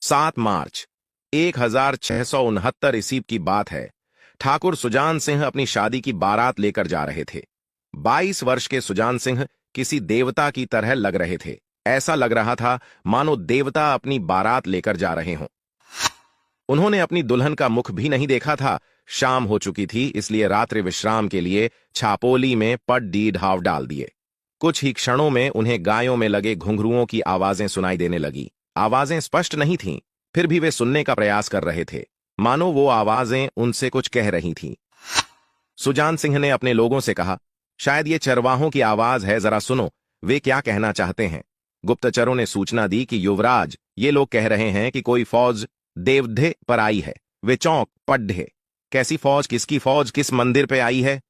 7 मार्च 1669 ईस्वी की बात है। ठाकुर सुजान सिंह अपनी शादी की बारात लेकर जा रहे थे। 22 वर्ष के सुजान सिंह किसी देवता की तरह लग रहे थे। ऐसा लग रहा था मानो देवता अपनी बारात लेकर जा रहे हों। उन्होंने अपनी दुल्हन का मुख भी नहीं देखा था। शाम हो चुकी थी, इसलिए रात्रि विश्राम के लिए छापोली में पड्डी ढाव डाल दिए। कुछ ही क्षणों में उन्हें गायों में लगे घुंघरुओं की आवाजें सुनाई देने लगी। आवाजें स्पष्ट नहीं थीं, फिर भी वे सुनने का प्रयास कर रहे थे, मानो वो आवाजें उनसे कुछ कह रही थीं। सुजान सिंह ने अपने लोगों से कहा, शायद ये चरवाहों की आवाज है, जरा सुनो, वे क्या कहना चाहते हैं। गुप्तचरों ने सूचना दी कि युवराज, ये लोग कह रहे हैं कि कोई फौज देवधे पर आई है। वे चौंक पड्ढे, कैसी फौज, किसकी फौज, किस मंदिर पे आई है?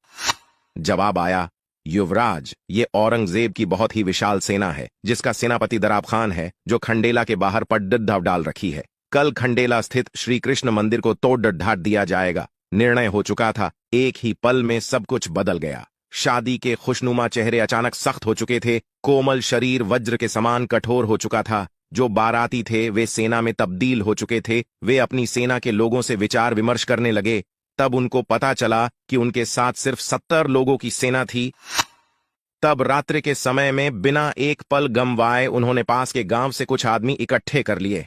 जवाब आया, युवराज, ये औरंगजेब की बहुत ही विशाल सेना है, जिसका सेनापति दराब खान है, जो खंडेला के बाहर पड्डा डाल रखी है। कल खंडेला स्थित श्री कृष्ण मंदिर को तोड़ ढाट दिया जाएगा। निर्णय हो चुका था, एक ही पल में सब कुछ बदल गया। शादी के खुशनुमा चेहरे अचानक सख्त हो चुके थे, कोमल शरीर वज्र के समान कठोर हो चुका था। जो बाराती थे वे सेना में तब्दील हो चुके थे। वे अपनी सेना के लोगों से विचार विमर्श करने लगे। तब उनको पता चला कि उनके साथ सिर्फ 70 लोगों की सेना थी। तब रात्रि के समय में बिना एक पल गंवाए उन्होंने पास के गांव से कुछ आदमी इकट्ठे कर लिए।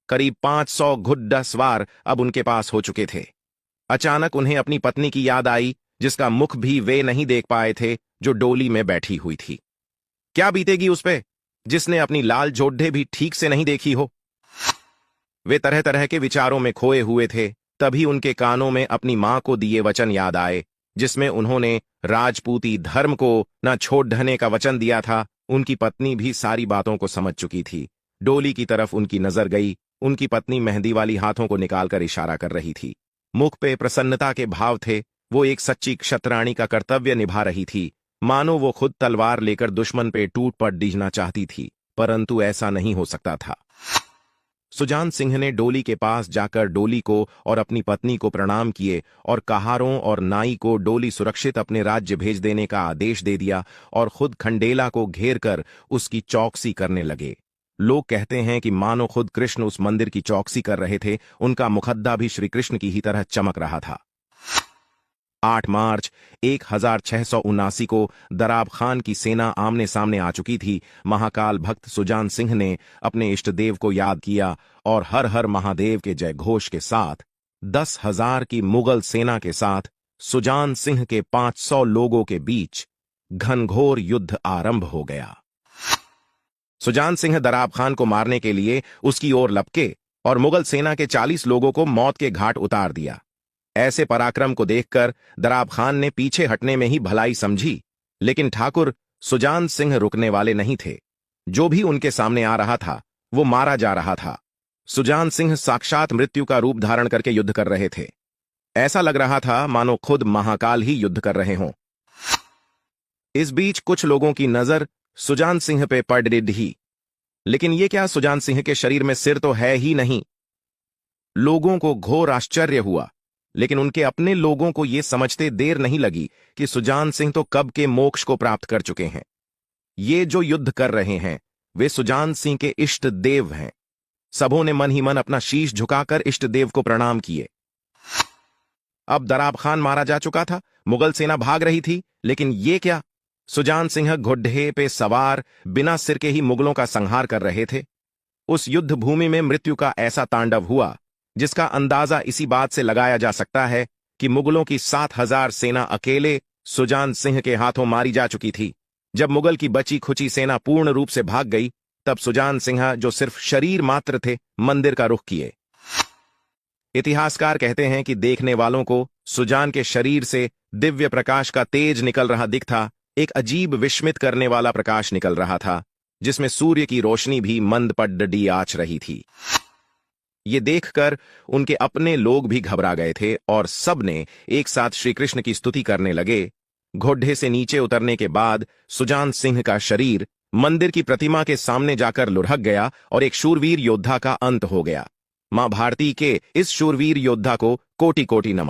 करीब 500 घुड्डा सवार अब उनके पास हो चुके थे। अचानक उन्हें अपनी पत्नी की याद आई, जिसका मुख भी वे नहीं देख पाए थे, जो डोली में बैठी हुई थी। क्या बीतेगी उस पे, जिसने अपनी लाल जोड्ढे भी ठीक से नहीं देखी हो। वे तरह तरह के विचारों में खोए हुए थे। तभी उनके कानों में अपनी मां को दिए वचन याद आए, जिसमें उन्होंने राजपूती धर्म को न छोड़ ढहने का वचन दिया था। उनकी पत्नी भी सारी बातों को समझ चुकी थी। डोली की तरफ उनकी नजर गई। उनकी पत्नी मेहंदी वाली हाथों को निकालकर इशारा कर रही थी। मुख पे प्रसन्नता के भाव थे। वो एक सच्ची क्षत्राणी का कर्तव्य निभा रही थी, मानो वो खुद तलवार लेकर दुश्मन पे टूट पड़ डीजना चाहती थी, परंतु ऐसा नहीं हो सकता था। सुजान सिंह ने डोली के पास जाकर डोली को और अपनी पत्नी को प्रणाम किए और कहारों और नाई को डोली सुरक्षित अपने राज्य भेज देने का आदेश दे दिया और खुद खंडेला को घेर कर उसकी चौकसी करने लगे। लोग कहते हैं कि मानो खुद कृष्ण उस मंदिर की चौकसी कर रहे थे। उनका मुखद्दा भी श्री कृष्ण की ही तरह चमक रहा था। 8 मार्च 1679 को दराब खान की सेना आमने सामने आ चुकी थी। महाकाल भक्त सुजान सिंह ने अपने इष्ट देव को याद किया और हर हर महादेव के जय घोष के साथ 10,000 की मुगल सेना के साथ सुजान सिंह के 500 लोगों के बीच घनघोर युद्ध आरंभ हो गया। सुजान सिंह दराब खान को मारने के लिए उसकी ओर लपके और मुगल सेना के 40 लोगों को मौत के घाट उतार दिया। ऐसे पराक्रम को देखकर दराब खान ने पीछे हटने में ही भलाई समझी, लेकिन ठाकुर सुजान सिंह रुकने वाले नहीं थे। जो भी उनके सामने आ रहा था वो मारा जा रहा था। सुजान सिंह साक्षात मृत्यु का रूप धारण करके युद्ध कर रहे थे। ऐसा लग रहा था मानो खुद महाकाल ही युद्ध कर रहे हों। इस बीच कुछ लोगों की नजर सुजान सिंह पे पड़ रही, लेकिन ये क्या, सुजान सिंह के शरीर में सिर तो है ही नहीं। लोगों को घोर आश्चर्य हुआ, लेकिन उनके अपने लोगों को यह समझते देर नहीं लगी कि सुजान सिंह तो कब के मोक्ष को प्राप्त कर चुके हैं। ये जो युद्ध कर रहे हैं वे सुजान सिंह के इष्ट देव हैं। सबों ने मन ही मन अपना शीश झुकाकर इष्ट देव को प्रणाम किए। अब दराब खान मारा जा चुका था, मुगल सेना भाग रही थी, लेकिन ये क्या, सुजान सिंह घुड्ढे पे सवार बिना सिर के ही मुगलों का संहार कर रहे थे। उस युद्ध भूमि में मृत्यु का ऐसा तांडव हुआ जिसका अंदाजा इसी बात से लगाया जा सकता है कि मुगलों की 7,000 सेना अकेले सुजान सिंह के हाथों मारी जा चुकी थी। जब मुगल की बची खुची सेना पूर्ण रूप से भाग गई, तब सुजान सिंह, जो सिर्फ शरीर मात्र थे, मंदिर का रुख किए। इतिहासकार कहते हैं कि देखने वालों को सुजान के शरीर से दिव्य प्रकाश का तेज निकल रहा दिखता। एक अजीब विस्मित करने वाला प्रकाश निकल रहा था, जिसमें सूर्य की रोशनी भी मंद पड्डी आच रही थी। ये देखकर उनके अपने लोग भी घबरा गए थे और सब ने एक साथ श्री कृष्ण की स्तुति करने लगे। घोड़े से नीचे उतरने के बाद सुजान सिंह का शरीर मंदिर की प्रतिमा के सामने जाकर लुढ़क गया और एक शूरवीर योद्धा का अंत हो गया। मां भारती के इस शूरवीर योद्धा को कोटि कोटि नमन।